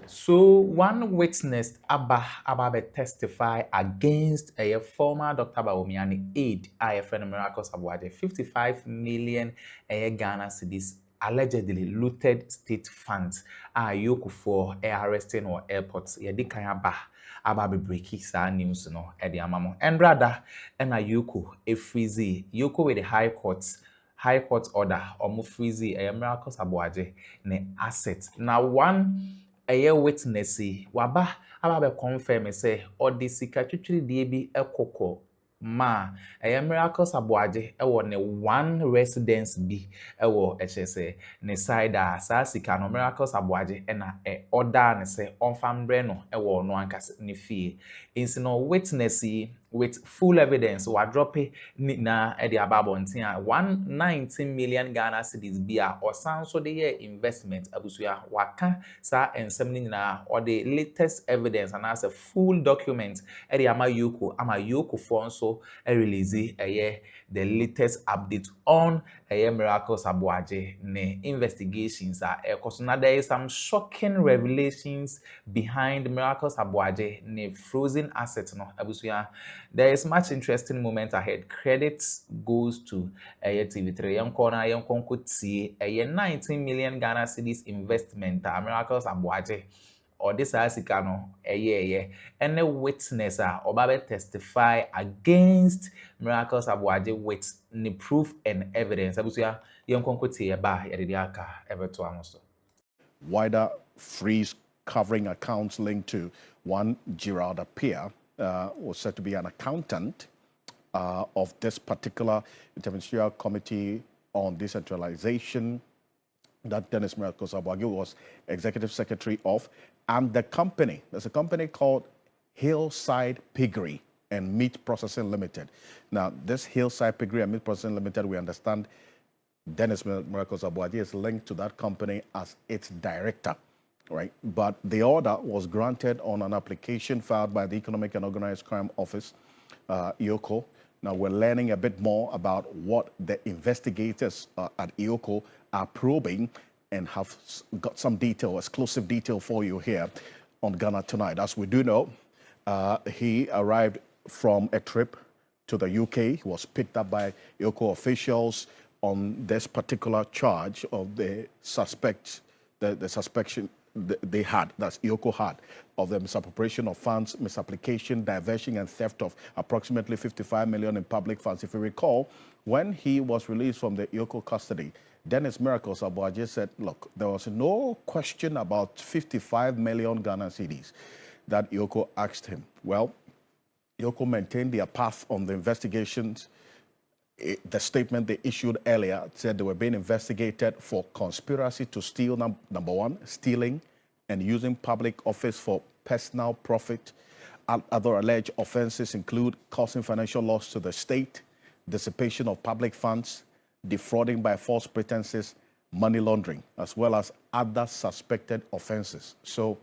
So one witness Abba testify against a former Dr. Bawumiani aide, a friend Miracles Aboagye, 55 million Ghana cedis allegedly looted state funds a EOCO for arresting or airports. Yedi kan aba be breaking sa news no e de amamo. And rather, and a EOCO a freezy EOCO with the high court order or mo freezy a Miracles Aboagye ne assets. Now one ɛyɛ witness yi waba aba bɛ confirm say ɔde sika twitwiri die bi ɛkɔkɔ ma ɛyɛ Miracles Aboagye ɛwɔ ne one residence bi ɛwɔ ɛkyɛ sɛ ne side a saa sika no Miracles Aboagye ɛna order ne sɛ ɔmfa mbrɛ no ɛwɔ ɔno ankasa ne fie nsi no witness yi with full evidence wadrope na ɛde aba abɔnten a 119 million Ghana cedis bi a ɔsan so de yɛ investment abusua waka saa nsɛm no nyinaa ɔde latest evidence anaasɛ full document ɛde ama EOCO for nso release ɛyɛ the latest update on ɛyɛ Miracles Aboagye ne investigations a ɛkɔ so na there is some shocking revelations behind Miracles Aboagye ne frozen asset no abusua. There is much interesting moment ahead. Credit goes to TV3. Young 19 million Ghana cedis investment. Miracles Aboagye or this asika no any witness or testify against Miracles Aboagye with the proof and evidence. Abusia young wider freeze covering accounts linked to one Gerald Appiah. Was said to be an accountant of this particular interministerial committee on decentralization that Dennis Miracles Aboagye was executive secretary of, and the company, there's a company called Hillside Piggery and Meat Processing Limited. Now, this Hillside Piggery and Meat Processing Limited, we understand Dennis Miracles Aboagye is linked to that company as its director. Right, but the order was granted on an application filed by the Economic and Organized Crime Office, EOCO. Now we're learning a bit more about what the investigators at EOCO are probing, and have got some detail, exclusive detail for you here on Ghana Tonight. As we do know, he arrived from a trip to the UK. He was picked up by EOCO officials on this particular charge of the suspect, the suspicion they had, that's EOCO had, of the misappropriation of funds, misapplication, diversion, and theft of approximately 55 million in public funds. If you recall, when he was released from the EOCO custody, Dennis Miracles Aboagye said, look, there was no question about 55 million Ghana cedis that EOCO asked him. Well, EOCO maintained their path on the investigations. The statement they issued earlier said they were being investigated for conspiracy to steal, number one, stealing and using public office for personal profit. Other alleged offenses include causing financial loss to the state, dissipation of public funds, defrauding by false pretenses, money laundering, as well as other suspected offenses. So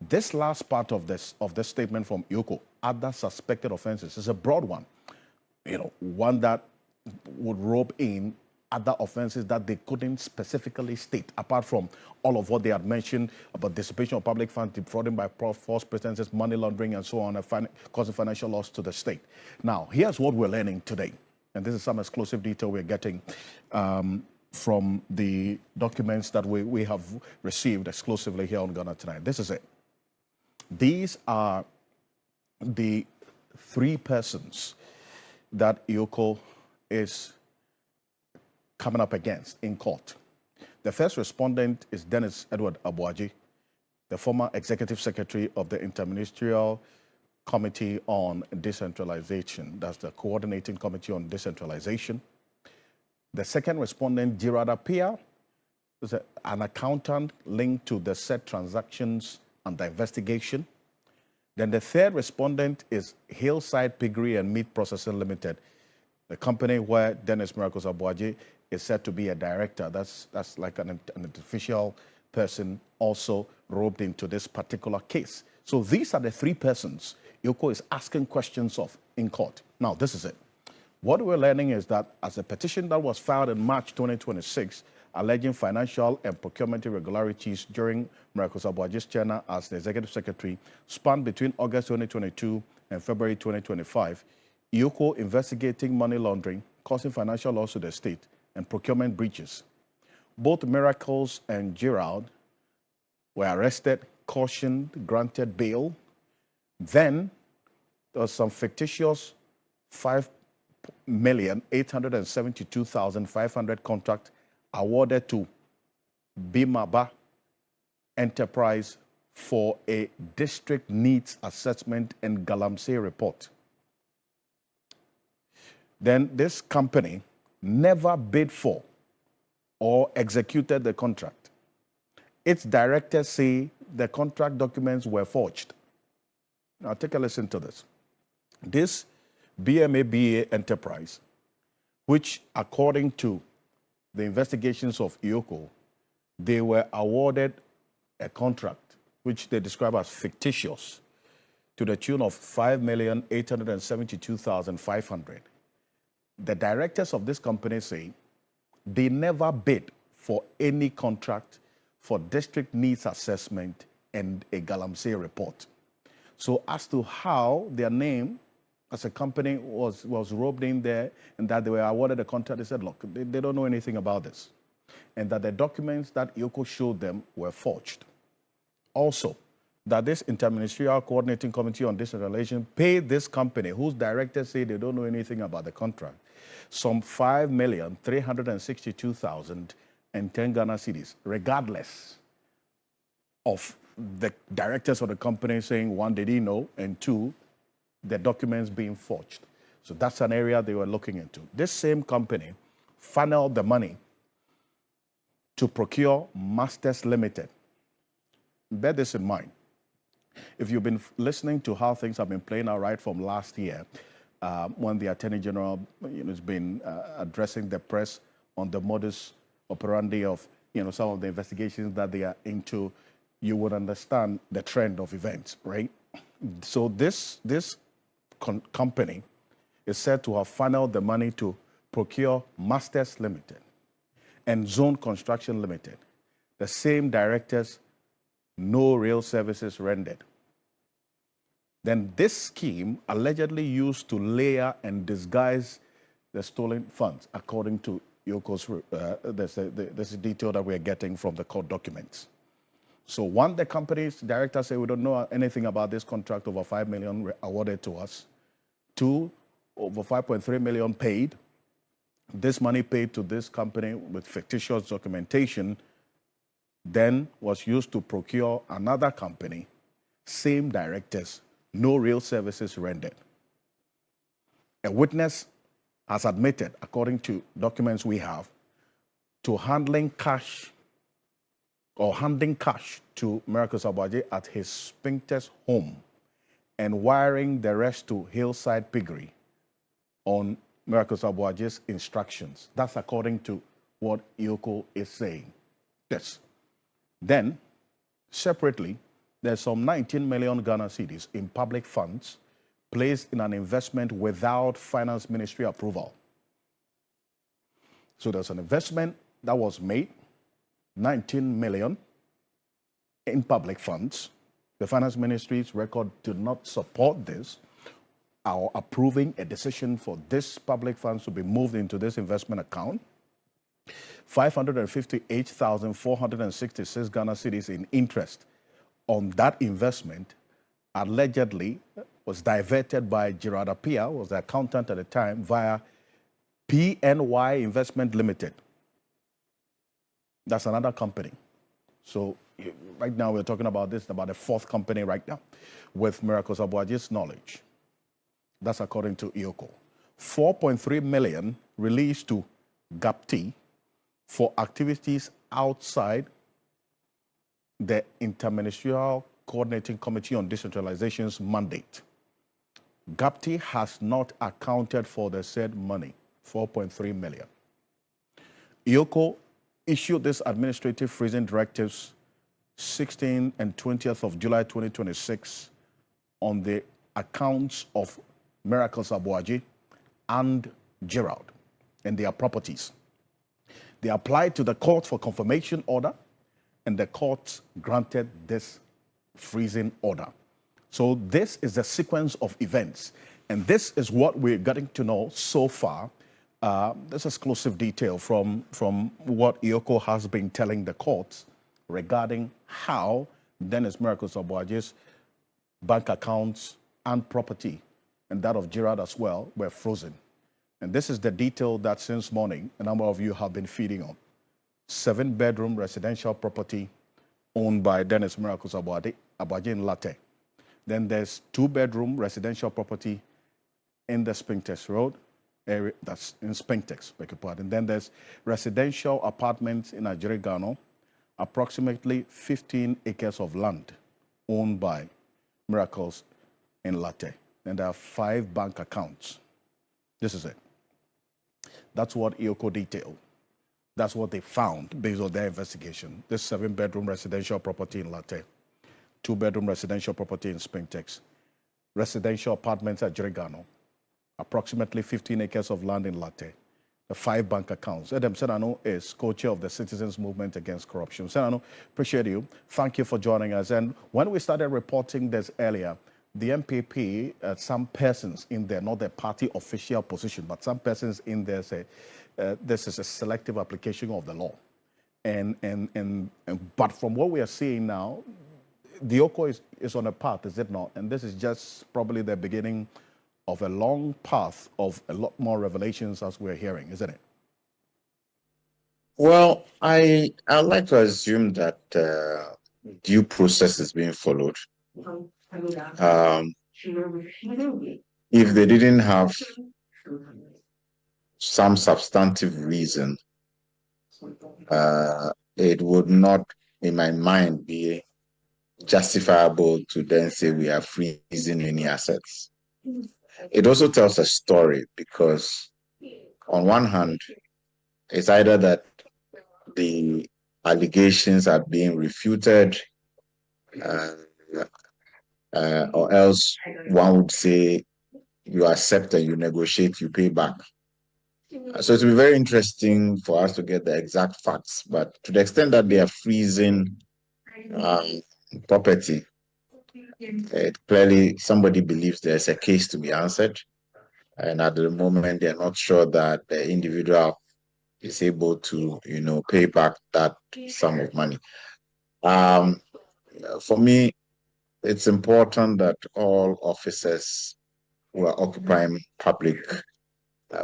this last part of this statement from EOCO, other suspected offenses, is a broad one. You know, one that would rope in other offenses that they couldn't specifically state, apart from all of what they had mentioned about dissipation of public funds, defrauding by false pretenses, money laundering, and so on, causing financial loss to the state. Now, here's what we're learning today, and this is some exclusive detail we're getting from the documents that we have received exclusively here on Ghana Tonight. This is it. These are the three persons that EOCO is coming up against in court. The first respondent is Dennis Edward Aboagye, the former executive secretary of the Interministerial Committee on Decentralization. That's the Coordinating Committee on Decentralization. The second respondent, Gerald Appiah, is an accountant linked to the said transactions under investigation. Then the third respondent is Hillside Piggery and Meat Processing Limited, the company where Dennis Miracles Aboagye is said to be a director. That's like an official person also roped into this particular case. So these are the three persons EOCO is asking questions of in court. Now, this is it. What we're learning is that as a petition that was filed in March 2026 alleging financial and procurement irregularities during Miracles Aboagye's tenure as the Executive Secretary spanned between August 2022 and February 2025. EOCO investigating money laundering, causing financial loss to the state, and procurement breaches. Both Miracles and Gerald were arrested, cautioned, granted bail. Then there was some fictitious 5,872,500 contract awarded to Bimaba Enterprise for a district needs assessment and Galamsey report. Then this company never bid for or executed the contract. Its directors say the contract documents were forged. Now take a listen to this. This BMABA enterprise, which according to the investigations of EOCO, they were awarded a contract which they describe as fictitious to the tune of 5,872,500. The directors of this company say they never bid for any contract for district needs assessment and a Galamsey report. So as to how their name as a company was roped in there and that they were awarded a contract, they said, look, they don't know anything about this. And that the documents that EOCO showed them were forged. Also, that this Interministerial Coordinating Committee on Decentralization paid this company, whose directors say they don't know anything about the contract, some 5,362,010 Ghana cedis, regardless of the directors of the company saying, one, they didn't know, and two, the documents being forged. So that's an area they were looking into. This same company funneled the money to procure Masters Limited. Bear this in mind. If you've been listening to how things have been playing out right from last year, when the Attorney General has been addressing the press on the modus operandi of some of the investigations that they are into, you would understand the trend of events, right? So this company is said to have funneled the money to procure Masters Limited and Zone Construction Limited. The same directors, no real services rendered. Then this scheme allegedly used to layer and disguise the stolen funds, according to EOCO's, there's a detail that we're getting from the court documents. So one, the company's director said, we don't know anything about this contract, over 5 million awarded to us. Two, over 5.3 million paid. This money paid to this company with fictitious documentation then was used to procure another company, same directors, no real services rendered. A witness has admitted, according to documents we have, to handling cash to Miracles Aboagye at his Sphincter's home and wiring the rest to Hillside Piggery on Miracles Aboagye's instructions. That's according to what EOCO is saying. Yes. Then, separately, there's some 19 million Ghana cedis in public funds placed in an investment without Finance Ministry approval. So there's an investment that was made, 19 million in public funds. The Finance Ministry's record did not support this, or approving a decision for this public funds to be moved into this investment account. 558,466 Ghana cedis in interest on that investment allegedly was diverted by Gerald Appiah, was the accountant at the time, via PNY Investment Limited. That's another company. So right now we're talking about this, about the fourth company right now with Miracles Aboagye's knowledge. That's according to EOCO. 4.3 million released to GAPT for activities outside the Interministerial Coordinating Committee on Decentralization's mandate. GAPT has not accounted for the said money, 4.3 million. EOCO issued this administrative freezing directives 16th and 20th of July 2026 on the accounts of Miracles Aboagye and Gerald and their properties. They applied to the court for confirmation order, and the court granted this freezing order. So this is the sequence of events, and this is what we're getting to know so far. This exclusive detail from what EOCO has been telling the courts regarding how Dennis Miracle Aboagye's bank accounts and property, and that of Gerard as well, were frozen. And this is the detail that since morning, a number of you have been feeding on. 7-bedroom residential property owned by Dennis Miracle Aboagye in Latte. Then there's 2-bedroom residential property in the Spintex Road area, that's in Spintex, beg your pardon. Then there's residential apartments in Addo, approximately 15 acres of land owned by Miracles in Latte. And there are 5 bank accounts. This is it. That's what EOCO detailed. That's what they found based on their investigation. This 7-bedroom residential property in Latte, 2-bedroom residential property in Spintex, residential apartments at Addo, approximately 15 acres of land in Latte, the 5 bank accounts. Adam Senano is co-chair of the Citizens Movement Against Corruption. Senano, appreciate you. Thank you for joining us. And when we started reporting this earlier, the MPP, some persons in there, not the party official position, but some persons in there say this is a selective application of the law. But from what we are seeing now, the EOCO is on a path, is it not? And this is just probably the beginning of a long path of a lot more revelations as we're hearing, isn't it? Well, I'd like to assume that due process is being followed. If they didn't have some substantive reason, it would not, in my mind, be justifiable to then say we are freezing any assets. It also tells a story because, on one hand, it's either that the allegations are being refuted, or else one would say you accept and you negotiate, you pay back. So it will be very interesting for us to get the exact facts, but to the extent that they are freezing property, clearly somebody believes there's a case to be answered, and at the moment they're not sure that the individual is able to, pay back that sum of money. For me, it's important that all officers who are occupying public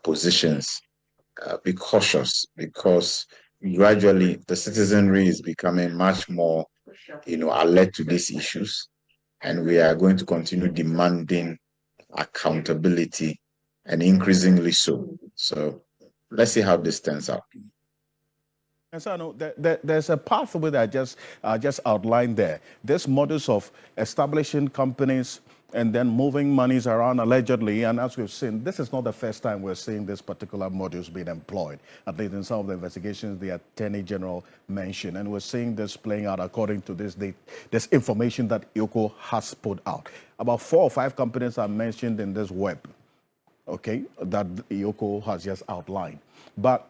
positions be cautious, because gradually the citizenry is becoming much more, alert to these issues, and we are going to continue demanding accountability, and increasingly so. So let's see how this turns out. And so I know there's a pathway that I just outlined there. This modus of establishing companies and then moving monies around allegedly, and as we've seen, this is not the first time we're seeing this particular modus being employed. At least in some of the investigations the Attorney General mentioned, and we're seeing this playing out according to this information that EOCO has put out. About 4 or 5 companies are mentioned in this web, okay, that EOCO has just outlined. But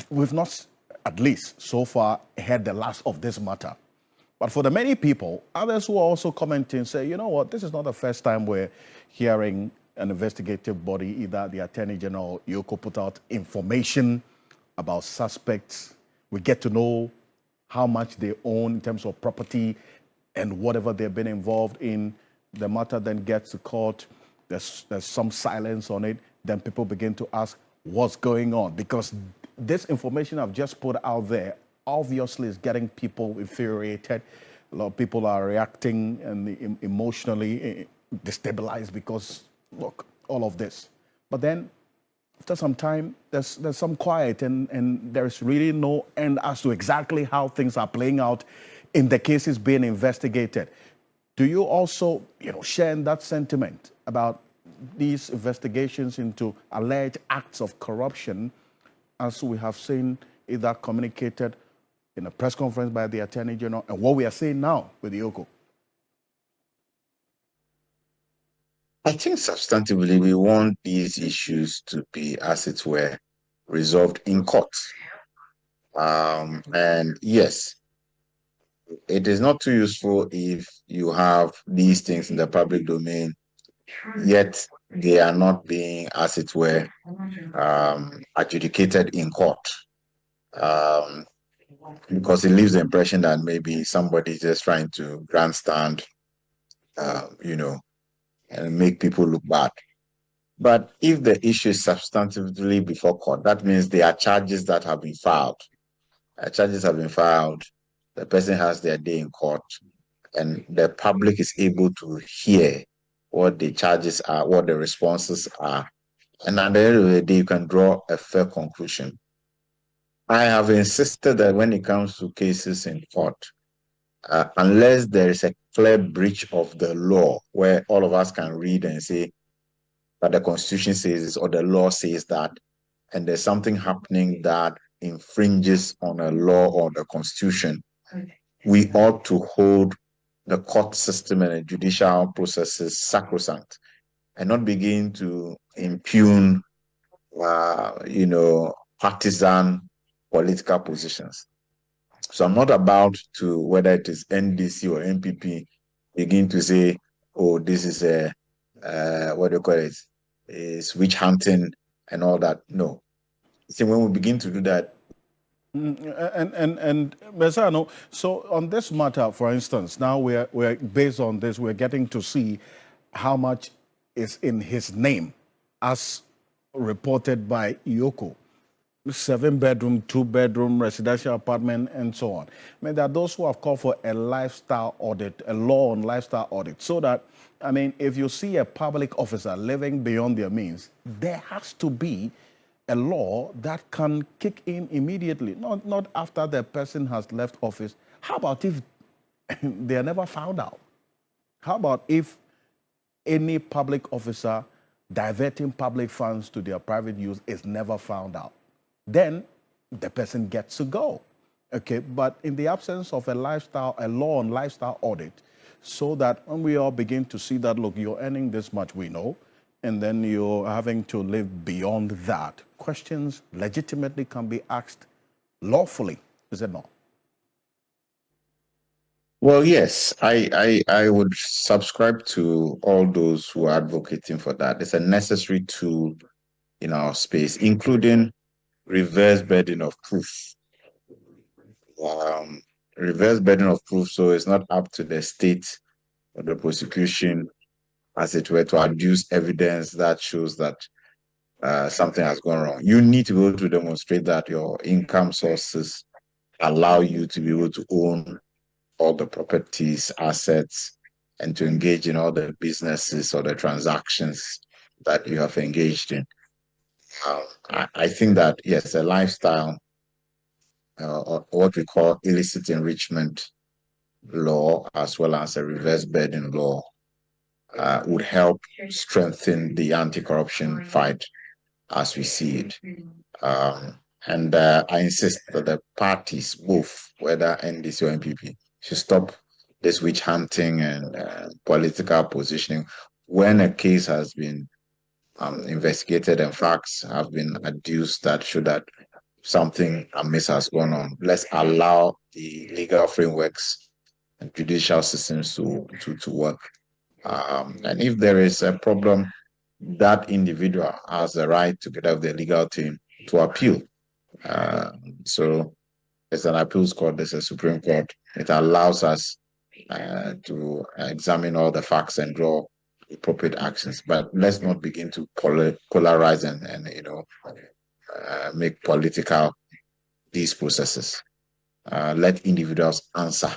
we've not, at least so far, heard the last of this matter. But for the many people, others who are also commenting say, you know what, this is not the first time we're hearing an investigative body, either the Attorney General or EOCO, put out information about suspects. We get to know how much they own in terms of property and whatever they've been involved in. The matter then gets to court. There's some silence on it. Then people begin to ask what's going on, because this information I've just put out there obviously is getting people infuriated. A lot of people are reacting and emotionally destabilized because, look, all of this. But then after some time, there's some quiet, and there's really no end as to exactly how things are playing out in the cases being investigated. Do you also, share in that sentiment about these investigations into alleged acts of corruption, as we have seen either communicated in a press conference by the Attorney General and what we are seeing now with the EOCO? I think substantively we want these issues to be, as it were, resolved in court. And yes, it is not too useful if you have these things in the public domain, yet they are not being, as it were, adjudicated in court. Because it leaves the impression that maybe somebody is just trying to grandstand, and make people look bad. But if the issue is substantively before court, that means there are charges that have been filed. Charges have been filed. The person has their day in court, and the public is able to hear what the charges are, what the responses are. And at the end of the day, you can draw a fair conclusion. I have insisted that when it comes to cases in court, unless there is a clear breach of the law where all of us can read and say that the Constitution says this or the law says that, and there's something happening that infringes on a law or the Constitution, we ought to hold the court system and the judicial processes sacrosanct and not begin to impugn, partisan political positions. So I'm not about to, whether it is NDC or NPP, begin to say, oh, this is what do you call it? Is witch hunting and all that. No. See, when we begin to do that. And Mesano, so on this matter, for instance, now we're based on this, we're getting to see how much is in his name as reported by EOCO. 7-bedroom, 2-bedroom, residential apartment, and so on. I mean, there are those who have called for a lifestyle audit, a law on lifestyle audit, so that, I mean, if you see a public officer living beyond their means, there has to be a law that can kick in immediately, not after the person has left office. How about if they are never found out? How about if any public officer diverting public funds to their private use is never found out? Then the person gets to go. Okay, but in the absence of a law on lifestyle audit, so that when we all begin to see that, look, you're earning this much, we know, and then you're having to live beyond that, questions legitimately can be asked lawfully, is it not? Well, yes, I would subscribe to all those who are advocating for that. It's a necessary tool in our space, including reverse burden of proof. Reverse burden of proof, so it's not up to the state or the prosecution, as it were, to adduce evidence that shows that something has gone wrong. You need to be able to demonstrate that your income sources allow you to be able to own all the properties, assets, and to engage in all the businesses or the transactions that you have engaged in. I think that, yes, a lifestyle, or what we call illicit enrichment law, as well as a reverse burden law, would help strengthen the anti-corruption fight as we see it. And I insist that the parties, both, whether NDC or NPP, should stop this witch hunting and political positioning. When a case has been investigated and facts have been adduced that show that something amiss has gone on, let's allow the legal frameworks and judicial systems to work. And if there is a problem, that individual has the right, together with the legal team, to appeal. So there's an appeals court, there's a Supreme Court. It allows us to examine all the facts and draw appropriate actions. But let's not begin to polarize and make political these processes. Let individuals answer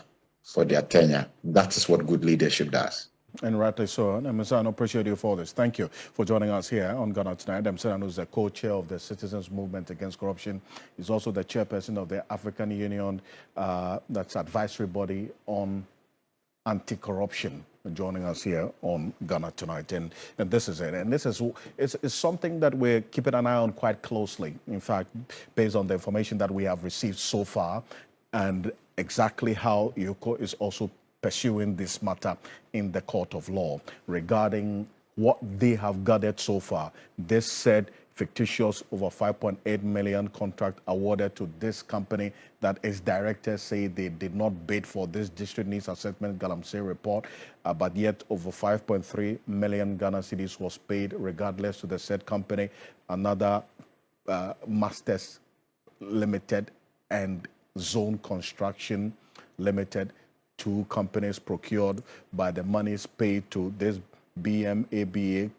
for their tenure. That is what good leadership does. And rightly so. And Mesano, appreciate you for this. Thank you for joining us here on Ghana Tonight. Mesano is the co-chair of the Citizens Movement Against Corruption. He's also the chairperson of the African Union, that's advisory body on anti-corruption, joining us here on Ghana Tonight. And this is it. And this is it's something that we're keeping an eye on quite closely. In fact, based on the information that we have received so far, and exactly how EOCO is also pursuing this matter in the court of law regarding what they have gathered so far. This said Fictitious over 5.8 million contract awarded to this company that its directors say they did not bid for this district needs assessment Galamsey report, but yet over 5.3 million Ghana cedis was paid regardless to the said company. Another Masters Limited and Zone Construction Limited, two companies procured by the monies paid to this BMABA,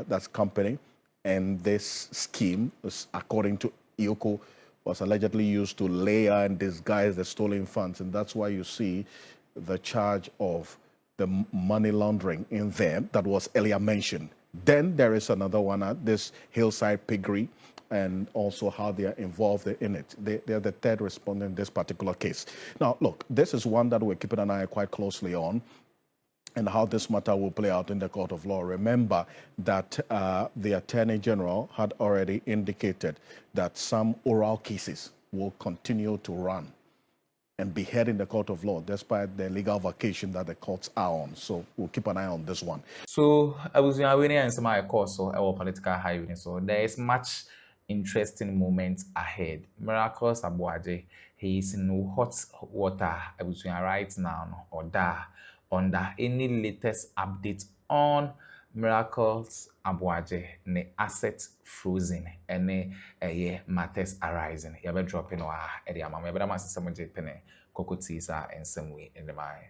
that's company. And this scheme, according to EOCO, was allegedly used to layer and disguise the stolen funds. And that's why you see the charge of the money laundering in there that was earlier mentioned. Then there is another one at this Hillside Piggery, and also how they are involved in it. They are the third respondent in this particular case. Now, look, this is one that we're keeping an eye quite closely on, and how this matter will play out in the court of law. Remember that the Attorney General had already indicated that some oral cases will continue to run and be heard in the court of law despite the legal vacation that the courts are on. So we'll keep an eye on this one. So I was winning and some course so our political highway. So there is much interesting moments ahead. Miracles Aboagye, he is in hot water right now or there under any latest update on Miracles Aboagye ne assets frozen and matters arising. You ever drop in or the amount, but I'm asking someone to penny cocoa teas and some way in the mind.